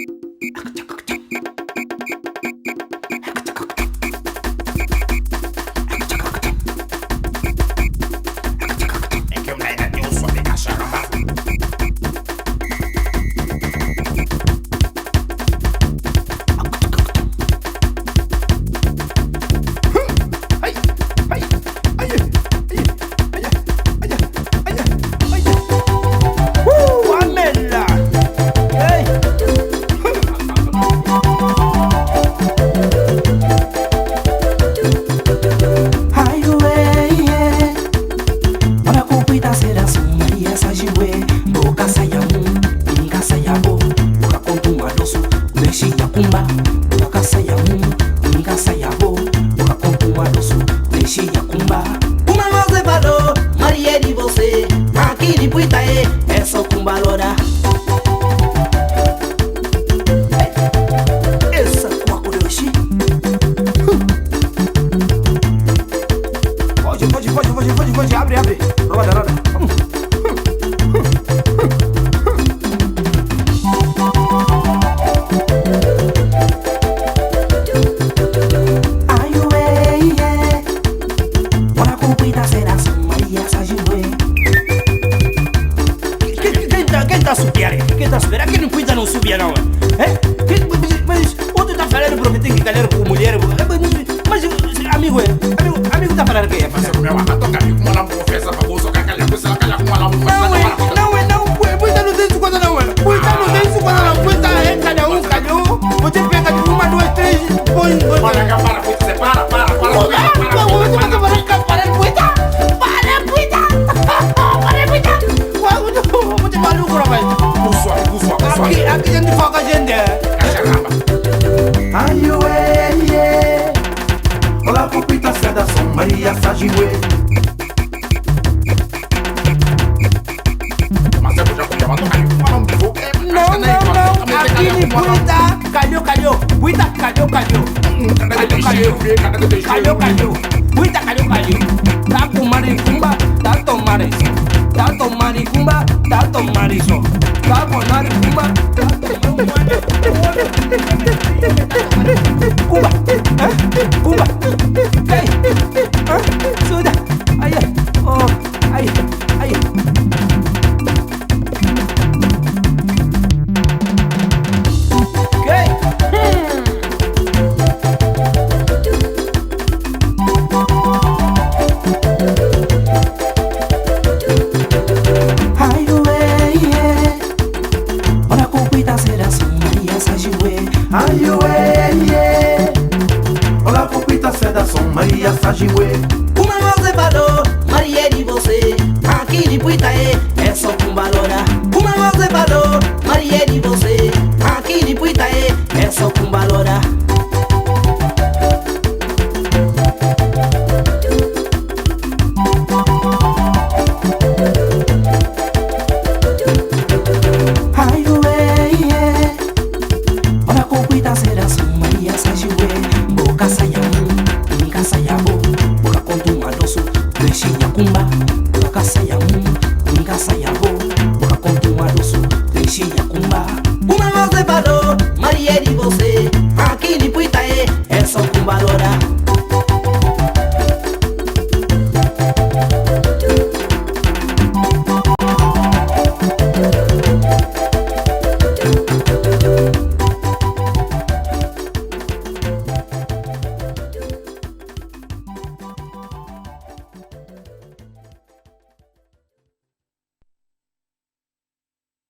É que eu ainda tenho som de cachorro. Ai, ai, ai, ai, ai, ai, ai, ai, amela. Ei. Ai, ué, yeah. Ora kupita sera Maria sajiwe boka sayamu inga sayabo boka kontu madosu neshi yakumba boka sayamu inga sayabo boka kontu madosu neshi yakumba uma você falou Maria de você aqui de Puitaê é só kumbalora essa wakureoshi Pode, abre. Roda. Ai, ué, yeah. Ora kupita sera Maria sajiwe Quem tá subindo? Quem tá subindo? Aqui não cuida, não subia não, é? Mas outro tá falando porque tem que calhar com mulher. Mas amigo tá falando que é fazer o meu amato, amigo, uma lambuja, pra bolsa, calhar com ela, calhar com uma lambuja. Não, cuida não tem isso quando não é. Cuida não tem isso quando não, cuida é calhou. Você pega de uma, duas, três, põe. Para, você para. Você maluco, rapaz. Aqui gente foca a gente. Ai, ué, yeah. Ora kupita sera Maria sajiwe Mas eu já comprei uma não. Aqui me cuida. Calhou. Cuida, calhou. Calhou. Cuida, tá com maricumba, tá tomar isso. Tá tomar maricumba, tá tomar isso. Tá com maricumba, tá tomar Cuba, Cuba. Ei, suda. Aí, aí. Ai, ué, yeah. Ora kupita sera Maria sajiwe Ai, ué, yeah. Ora kupita sera Maria sajiwe